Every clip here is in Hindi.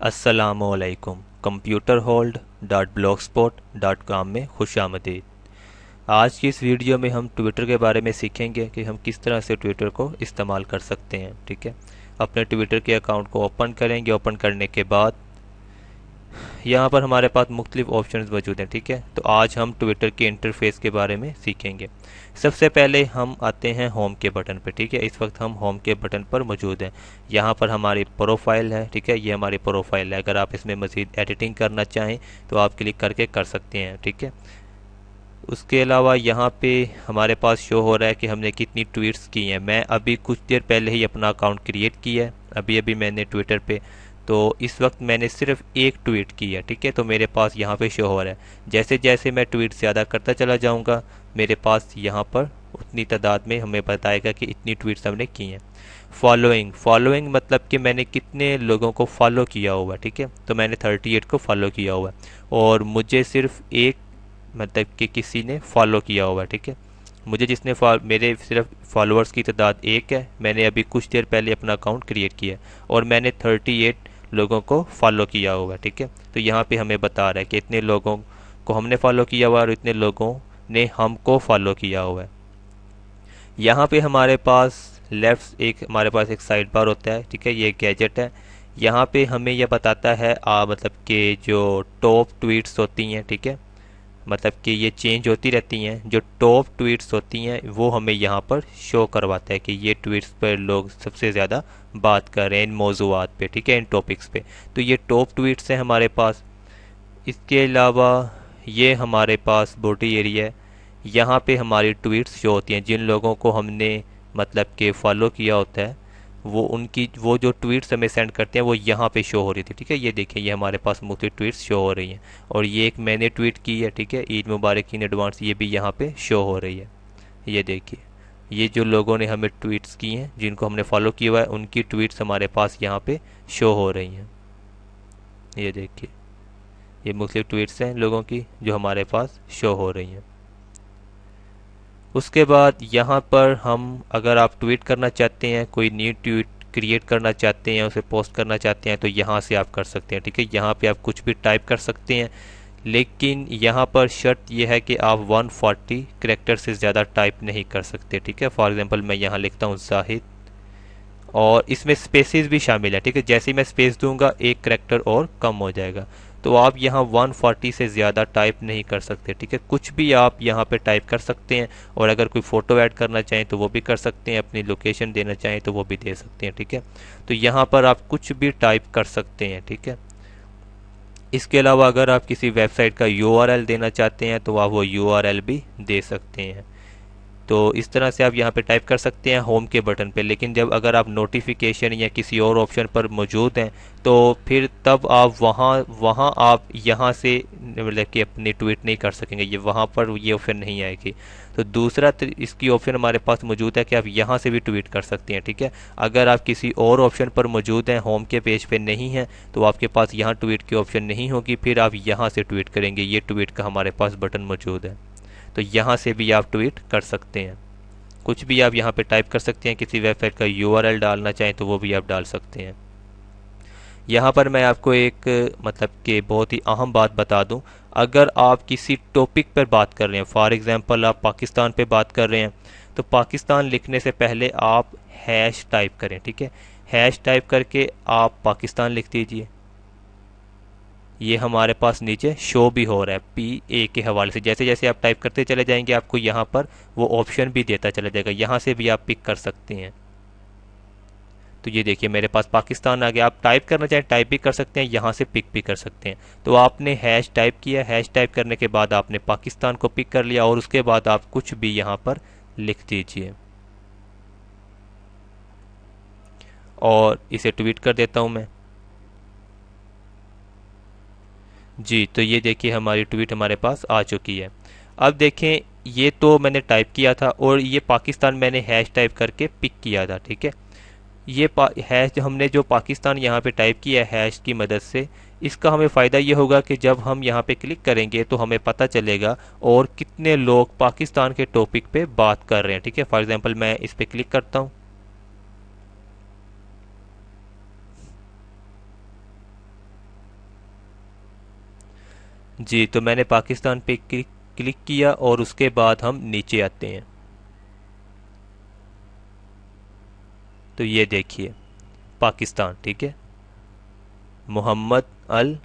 अस्सलामुअलैकुम। Computer hold dot Blogspot dot com में खुशामदीद। आज की इस वीडियो में हम ट्विटर के बारे में सीखेंगे कि हम किस तरह से ट्विटर को इस्तेमाल कर सकते हैं। ठीक है, अपने ट्विटर के अकाउंट को ओपन करेंगे। ओपन करने के बाद यहाँ पर हमारे पास मुख्तलिफ ऑप्शंस मौजूद हैं। ठीक है, तो आज हम ट्विटर के इंटरफेस के बारे में सीखेंगे। सबसे पहले हम आते हैं होम के बटन पर। ठीक है, इस वक्त हम होम के बटन पर मौजूद हैं। यहाँ पर हमारी प्रोफाइल है। ठीक है, ये हमारी प्रोफाइल है। अगर आप इसमें मज़ीद एडिटिंग करना चाहें तो आप क्लिक करके कर सकते हैं। ठीक है, उसके अलावा यहाँ पे हमारे पास शो हो रहा है कि हमने कितनी ट्वीट्स की हैं। मैं अभी कुछ देर पहले ही अपना अकाउंट क्रिएट किया है, अभी मैंने ट्विटर पे, तो इस वक्त मैंने सिर्फ एक ट्वीट की है। ठीक है, तो मेरे पास यहाँ पे शो हो रहा है। जैसे जैसे मैं ट्वीट ज़्यादा करता चला जाऊँगा मेरे पास यहाँ पर उतनी तादाद में हमें बताएगा कि इतनी ट्वीट्स हमने की हैं। फॉलोइंग मतलब कि मैंने कितने लोगों को फॉलो किया हुआ है। ठीक है, तो मैंने 38 को फॉलो किया हुआ है और मुझे सिर्फ एक मतलब कि किसी ने फॉलो किया हुआ है। ठीक है, मुझे जिसने मेरे सिर्फ फॉलोअर्स की तादाद एक है। मैंने अभी कुछ देर पहले अपना अकाउंट क्रिएट किया और मैंने 38 लोगों को फॉलो किया हुआ है। ठीक है, तो यहाँ पे हमें बता रहा है कि इतने लोगों को हमने फॉलो किया हुआ है और इतने लोगों ने हमको फॉलो किया हुआ है। यहाँ पे हमारे पास लेफ्ट हमारे पास एक साइड बार होता है। ठीक है, ये गैजेट है। यहाँ पे हमें यह बताता है मतलब कि जो टॉप ट्वीट्स होती हैं। ठीक है, मतलब कि ये चेंज होती रहती हैं। जो टॉप ट्वीट्स होती हैं वो हमें यहाँ पर शो करवाता है कि ये ट्वीट्स पर लोग सबसे ज़्यादा बात कर रहे हैं इन मौज़ूआत पे। ठीक है, इन टॉपिक्स पे। तो ये टॉप ट्वीट्स हैं हमारे पास। इसके अलावा ये हमारे पास बॉडी एरिया है। यहाँ पे हमारी ट्वीट्स शो होती हैं। जिन लोगों को हमने मतलब कि फॉलो किया होता है वो जो ट्वीट्स हमें सेंड करते हैं वो यहाँ पे शो हो रही थी। ठीक है, ये देखिए, ये हमारे पास मुख्तलिफ ट्वीट्स शो हो रही हैं और ये एक मैंने ट्वीट की है। ठीक है, ईद मुबारक इन एडवांस, ये भी यहाँ पे शो हो रही है। ये देखिए, ये जो लोगों ने हमें ट्वीट्स की हैं, जिनको हमने फॉलो किया हुआ है, उनकी ट्वीट्स हमारे पास यहाँ पे शो हो रही हैं। ये देखिए, ये मुख्तलिफ ट्वीट्स हैं लोगों की जो हमारे पास शो हो रही हैं। उसके बाद यहाँ पर हम अगर आप ट्वीट करना चाहते हैं, कोई न्यू ट्वीट क्रिएट करना चाहते हैं, उसे पोस्ट करना चाहते हैं, तो यहाँ से आप कर सकते हैं। ठीक है, यहाँ पे आप कुछ भी टाइप कर सकते हैं, लेकिन यहाँ पर शर्त यह है कि आप 140 कैरेक्टर से ज़्यादा टाइप नहीं कर सकते। ठीक है, फॉर एग्जांपल मैं यहाँ लिखता हूँ जाहिद और इसमें स्पेसेस भी शामिल है। ठीक है, जैसे ही मैं स्पेस दूंगा एक कैरेक्टर और कम हो जाएगा। तो आप यहाँ 140 से ज़्यादा टाइप नहीं कर सकते। ठीक है, कुछ भी आप यहाँ पे टाइप कर सकते हैं और अगर कोई फ़ोटो ऐड करना चाहें तो वो भी कर सकते हैं, अपनी लोकेशन देना चाहें तो वो भी दे सकते हैं। ठीक है, तो यहाँ पर आप कुछ भी टाइप कर सकते हैं। ठीक है, इसके अलावा अगर आप किसी वेबसाइट का URL देना चाहते हैं तो आप वो URL भी दे सकते हैं। तो इस तरह से आप यहाँ पे टाइप कर सकते हैं होम के बटन पे। लेकिन जब अगर आप नोटिफिकेशन या किसी और ऑप्शन पर मौजूद हैं तो फिर तब आप वहाँ आप यहाँ से मतलब कि अपनी ट्वीट नहीं कर सकेंगे, ये वहाँ पर ये ऑप्शन नहीं आएगी। तो दूसरा इसकी ऑप्शन हमारे पास मौजूद है कि आप यहाँ से भी ट्वीट कर सकते हैं। ठीक है, अगर आप किसी और ऑप्शन पर मौजूद हैं, होम के पेज पे नहीं हैं, तो आपके पास यहाँ ट्वीट की ऑप्शन नहीं होगी, फिर आप यहाँ से ट्वीट करेंगे। ये ट्वीट का हमारे पास बटन मौजूद है, तो यहाँ से भी आप ट्वीट कर सकते हैं। कुछ भी आप यहाँ पे टाइप कर सकते हैं। किसी वेबसाइट का URL डालना चाहें तो वो भी आप डाल सकते हैं। यहाँ पर मैं आपको एक मतलब कि बहुत ही अहम बात बता दूं। अगर आप किसी टॉपिक पर बात कर रहे हैं, फॉर एग्जांपल आप पाकिस्तान पे बात कर रहे हैं, तो पाकिस्तान लिखने से पहले आप हैश टाइप करें। ठीक है, हैश टाइप करके आप पाकिस्तान लिख दीजिए। ये हमारे पास नीचे शो भी हो रहा है PA के हवाले से। जैसे जैसे आप टाइप करते चले जाएंगे आपको यहाँ पर वो ऑप्शन भी देता चला जाएगा, यहाँ से भी आप पिक कर सकते हैं। तो ये देखिए, मेरे पास पाकिस्तान आ गया। आप टाइप करना चाहें टाइप भी कर सकते हैं, यहाँ से पिक भी कर सकते हैं। तो आपने हैश टाइप किया, हैश टाइप करने के बाद आपने पाकिस्तान को पिक कर लिया और उसके बाद आप कुछ भी यहाँ पर लिख दीजिए और इसे ट्वीट कर देता हूँ मैं। जी, तो ये देखिए, हमारी ट्वीट हमारे पास आ चुकी है। अब देखें, ये तो मैंने टाइप किया था और ये पाकिस्तान मैंने हैश टाइप करके पिक किया था। ठीक है, ये हैश हमने जो पाकिस्तान यहाँ पे टाइप किया है हैश की मदद से, इसका हमें फ़ायदा ये होगा कि जब हम यहाँ पे क्लिक करेंगे तो हमें पता चलेगा और कितने लोग पाकिस्तान के टॉपिक पे बात कर रहे हैं। ठीक है, फॉर एग्जांपल मैं इस पर क्लिक करता हूँ। जी, तो मैंने पाकिस्तान पे क्लिक किया और उसके बाद हम नीचे आते हैं। तो ये देखिए पाकिस्तान, ठीक है, मोहम्मद अल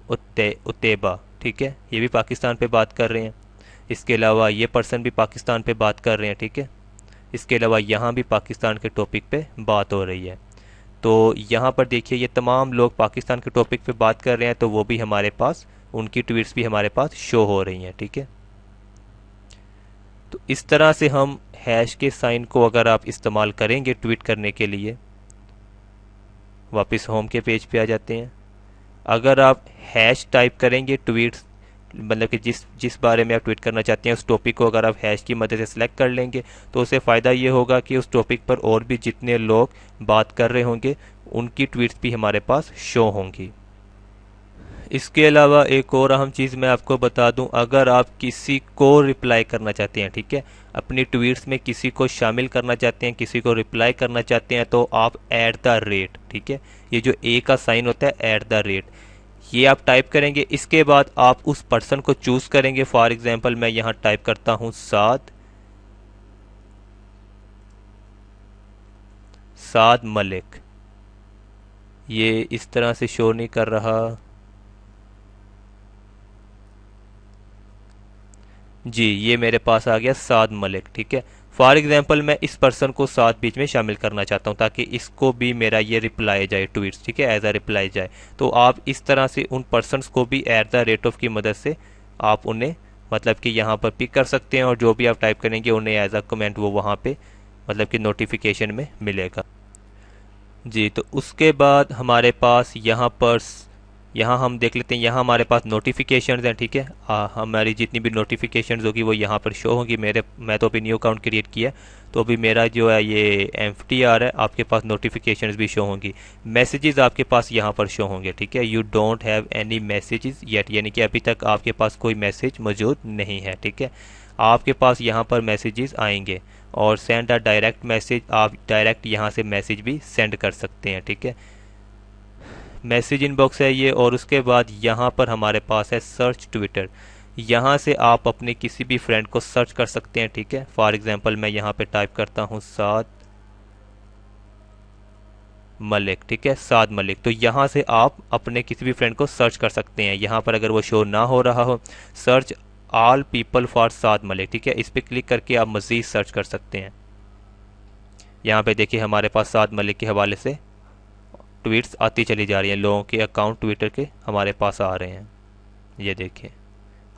उतेबा, ठीक है, ये भी पाकिस्तान पे बात कर रहे हैं। इसके अलावा ये पर्सन भी पाकिस्तान पे बात कर रहे हैं, ठीक है। इसके अलावा यहाँ भी पाकिस्तान के टॉपिक पे बात हो रही है। तो यहाँ पर देखिए ये तमाम लोग पाकिस्तान के टॉपिक पे बात कर रहे हैं, तो वो भी हमारे पास, उनकी ट्वीट्स भी हमारे पास शो हो रही हैं, ठीक है। तो इस तरह से हम हैश के साइन को अगर आप इस्तेमाल करेंगे ट्वीट करने के लिए, वापस होम के पेज पे आ जाते हैं। अगर आप हैश टाइप करेंगे ट्वीट्स, मतलब कि जिस जिस बारे में आप ट्वीट करना चाहते हैं उस टॉपिक को अगर आप हैश की मदद से सिलेक्ट कर लेंगे, तो उससे फ़ायदा ये होगा कि उस टॉपिक पर और भी जितने लोग बात कर रहे होंगे उनकी ट्वीट्स भी हमारे पास शो होंगी। इसके अलावा एक और अहम चीज़ मैं आपको बता दूं, अगर आप किसी को रिप्लाई करना चाहते हैं, ठीक है, अपनी ट्वीट्स में किसी को शामिल करना चाहते हैं, किसी को रिप्लाई करना चाहते हैं, तो आप @, ठीक है, ये जो ए का साइन होता है @, ये आप टाइप करेंगे। इसके बाद आप उस पर्सन को चूज करेंगे। फॉर एग्जांपल मैं यहाँ टाइप करता हूँ साद मलिक, ये इस तरह से शो नहीं कर रहा। जी, ये मेरे पास आ गया साद मलिक, ठीक है। फॉर एग्जांपल मैं इस पर्सन को साथ बीच में शामिल करना चाहता हूँ ताकि इसको भी मेरा ये रिप्लाई जाए ट्वीट्स, ठीक है, एज अ रिप्लाई जाए। तो आप इस तरह से उन पर्सनस को भी @, की मदद से आप उन्हें, मतलब कि यहाँ पर पिक कर सकते हैं और जो भी आप टाइप करेंगे उन्हें एज अ कमेंट वो वहाँ पे, मतलब कि नोटिफिकेशन में मिलेगा। जी, तो उसके बाद हमारे पास यहाँ पर, यहाँ हम देख लेते हैं, यहाँ हमारे पास नोटिफिकेशंस हैं, ठीक है। हमारी जितनी भी नोटिफिकेशंस होगी वो यहाँ पर शो होंगी। मैं तो अभी न्यू अकाउंट क्रिएट किया है, तो अभी मेरा जो है ये एम्प्टी आ रहा है। आपके पास नोटिफिकेशंस भी शो होंगी। मैसेजेस आपके पास यहाँ पर शो होंगे, ठीक है। You don't have any messages yet, यानी कि अभी तक आपके पास कोई मैसेज मौजूद नहीं है, ठीक है। आपके पास यहाँ पर मैसेजेस आएंगे और सेंड अ डायरेक्ट मैसेज, आप डायरेक्ट यहाँ से मैसेज भी सेंड कर सकते हैं, ठीक है। मैसेज इनबॉक्स है ये। और उसके बाद यहाँ पर हमारे पास है सर्च ट्विटर। यहाँ से आप अपने किसी भी फ्रेंड को सर्च कर सकते हैं, ठीक है। फॉर एग्जांपल मैं यहाँ पे टाइप करता हूँ साद मलिक, ठीक है, साद मलिक। तो यहाँ से आप अपने किसी भी फ्रेंड को सर्च कर सकते हैं। यहाँ पर अगर वो शो ना हो रहा हो, सर्च ऑल पीपल फॉर साद मलिक, ठीक है, इस पर क्लिक करके आप मजीद सर्च कर सकते हैं। यहाँ पे देखिए हमारे पास साद मलिक के हवाले से ट्वीट्स आती चली जा रही हैं, लोगों के अकाउंट ट्विटर के हमारे पास आ रहे हैं। ये देखिए,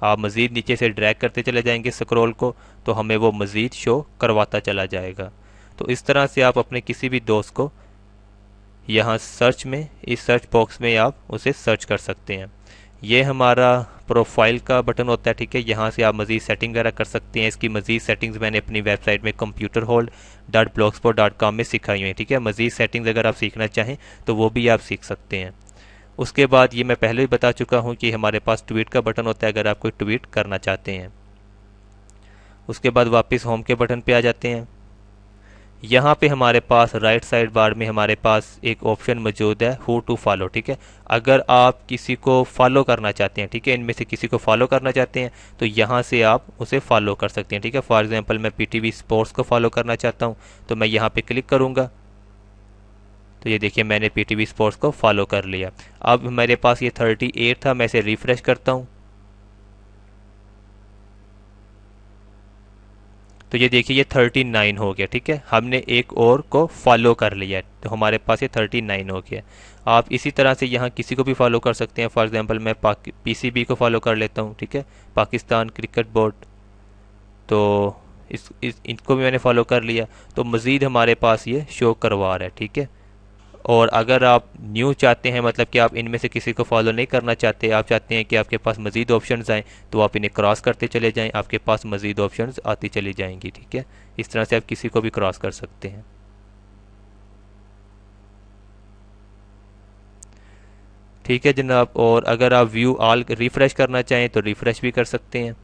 आप मज़ीद नीचे से ड्रैग करते चले जाएंगे स्क्रॉल को, तो हमें वो मज़ीद शो करवाता चला जाएगा। तो इस तरह से आप अपने किसी भी दोस्त को यहाँ सर्च में, इस सर्च बॉक्स में आप उसे सर्च कर सकते हैं। ये हमारा प्रोफाइल का बटन होता है, ठीक है। यहाँ से आप मज़ीद सेटिंग वगैरह कर सकते हैं। इसकी मज़ीद सेटिंग्स मैंने अपनी वेबसाइट में computerhold.blogspot.com में सिखाई हुई है, ठीक है। मज़ीद सेटिंग्स अगर आप सीखना चाहें तो वो भी आप सीख सकते हैं। उसके बाद ये मैं पहले भी बता चुका हूँ कि हमारे पास ट्वीट का बटन होता है अगर आप कोई ट्वीट करना चाहते हैं। उसके बाद वापस होम के बटन पे आ जाते हैं। यहाँ पे हमारे पास राइट साइड बार में हमारे पास एक ऑप्शन मौजूद है हु टू फॉलो, ठीक है। अगर आप किसी को फॉलो करना चाहते हैं, ठीक है, इनमें से किसी को फॉलो करना चाहते हैं तो यहाँ से आप उसे फॉलो कर सकते हैं, ठीक है। फॉर एग्जांपल मैं पीटीवी स्पोर्ट्स को फॉलो करना चाहता हूँ, तो मैं यहाँ पे क्लिक करूँगा। तो ये देखिए मैंने पीटीवी स्पोर्ट्स को फॉलो कर लिया। अब मेरे पास ये 38 था, मैं इसे रिफ्रेश करता हूँ। तो ये देखिए ये 39 हो गया, ठीक है। हमने एक और को फॉलो कर लिया तो हमारे पास ये 39 हो गया। आप इसी तरह से यहाँ किसी को भी फॉलो कर सकते हैं। फॉर एग्जांपल मैं पीसीबी को फॉलो कर लेता हूँ, ठीक है, पाकिस्तान क्रिकेट बोर्ड। तो इनको भी मैंने फॉलो कर लिया, तो मज़ीद हमारे पास ये शो करवा रहा है, ठीक है। और अगर आप न्यू चाहते हैं, मतलब कि आप इनमें से किसी को फॉलो नहीं करना चाहते, आप चाहते हैं कि आपके पास मज़ीद ऑप्शंस आएँ, तो आप इन्हें क्रॉस करते चले जाएं, आपके पास मज़ीद ऑप्शंस आती चली जाएंगी, ठीक है। इस तरह से आप किसी को भी क्रॉस कर सकते हैं। ठीक है जनाब। और अगर आप व्यू ऑल रिफ़्रेश करना चाहें तो रिफ़्रेश भी कर सकते हैं,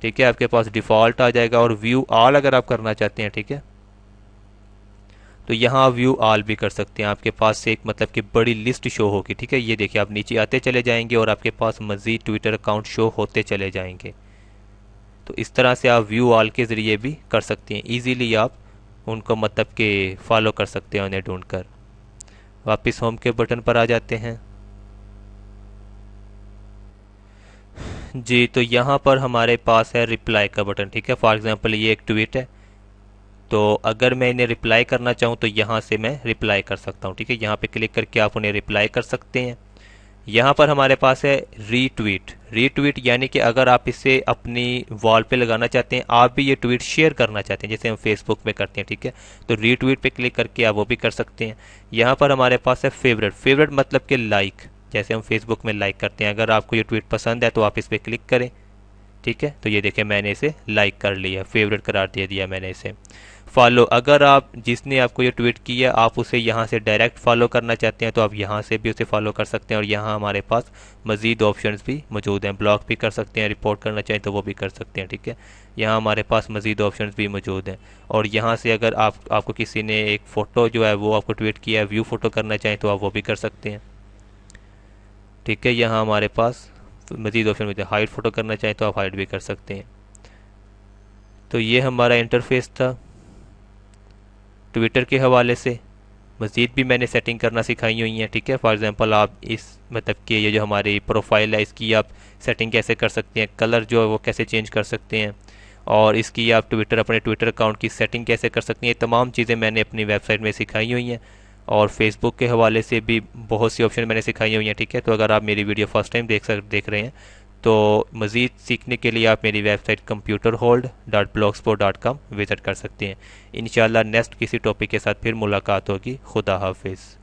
ठीक है, आपके पास डिफ़ॉल्ट आ जाएगा। और व्यू ऑल अगर आप करना चाहते हैं, ठीक है, तो यहाँ व्यू ऑल भी कर सकते हैं। आपके पास से एक मतलब कि बड़ी लिस्ट शो होगी, ठीक है। ये देखिए आप नीचे आते चले जाएंगे और आपके पास मज़ीद ट्विटर अकाउंट शो होते चले जाएंगे। तो इस तरह से आप व्यू ऑल के ज़रिए भी कर सकते हैं। ईजीली आप उनको मतलब कि फॉलो कर सकते हैं उन्हें ढूंढकर। वापस होम के बटन पर आ जाते हैं जी। तो यहाँ पर हमारे पास है रिप्लाई का बटन, ठीक है। फॉर एग्जांपल ये एक ट्वीट है, तो अगर मैं इन्हें रिप्लाई करना चाहूँ तो यहाँ से मैं रिप्लाई कर सकता हूँ, ठीक है। यहाँ पे क्लिक करके आप उन्हें रिप्लाई कर सकते हैं। यहाँ पर हमारे पास है रीट्वीट। रीट्वीट यानी कि अगर आप इसे अपनी वॉल पे लगाना चाहते हैं, आप भी ये ट्वीट शेयर करना चाहते हैं जैसे हम फेसबुक में करते हैं, ठीक है, तो रीट्वीट पे क्लिक करके आप वो भी कर सकते हैं। यहाँ पर हमारे पास है फेवरेट। फेवरेट मतलब कि लाइक, जैसे हम फेसबुक में लाइक करते हैं। अगर आपको ये ट्वीट पसंद है तो आप इस पर क्लिक करें, ठीक है। तो ये देखें मैंने इसे लाइक कर लिया, फेवरेट करार दे दिया मैंने इसे। फॉलो, अगर आप जिसने आपको ये ट्वीट किया आप उसे यहाँ से डायरेक्ट फॉलो करना चाहते हैं तो आप यहाँ से भी उसे फॉलो कर सकते हैं। और यहाँ हमारे पास मज़ीद ऑप्शंस भी मौजूद हैं। ब्लॉक भी कर सकते हैं, रिपोर्ट करना चाहें तो वो भी कर सकते हैं, ठीक है। यहाँ हमारे पास मज़ीद ऑप्शंस भी मौजूद हैं। और यहाँ से अगर आपको किसी ने एक फ़ोटो जो है वो आपको ट्वीट किया है, व्यू फ़ोटो करना चाहें तो आप वो भी कर सकते हैं, ठीक है। यहाँ हमारे पास मज़ीद ऑप्शन में हाइड फ़ोटो करना चाहें तो आप हाइड भी कर सकते हैं। तो ये हमारा इंटरफेस था ट्विटर के हवाले से। मज़ीद भी मैंने सेटिंग करना सिखाई हुई हैं, ठीक है। फॉर एग्जांपल आप इस मतलब कि ये जो हमारी प्रोफाइल है इसकी आप सेटिंग कैसे कर सकते हैं, कलर जो है वो कैसे चेंज कर सकते हैं, और इसकी आप अपने ट्विटर अकाउंट की सेटिंग कैसे कर सकते हैं, ये तमाम चीज़ें मैंने अपनी वेबसाइट में सिखाई हुई हैं। और फेसबुक के हवाले से भी बहुत सी ऑप्शन मैंने सिखाई हुई हैं, ठीक है। तो अगर आप मेरी वीडियो फर्स्ट टाइम देख रहे हैं तो मज़ीद सीखने के लिए आप मेरी वेबसाइट computerhold.blogspot.com विज़िट कर सकते हैं। इंशाल्लाह नेक्स्ट किसी टॉपिक के साथ फिर मुलाकात होगी। खुदा हाफिज़।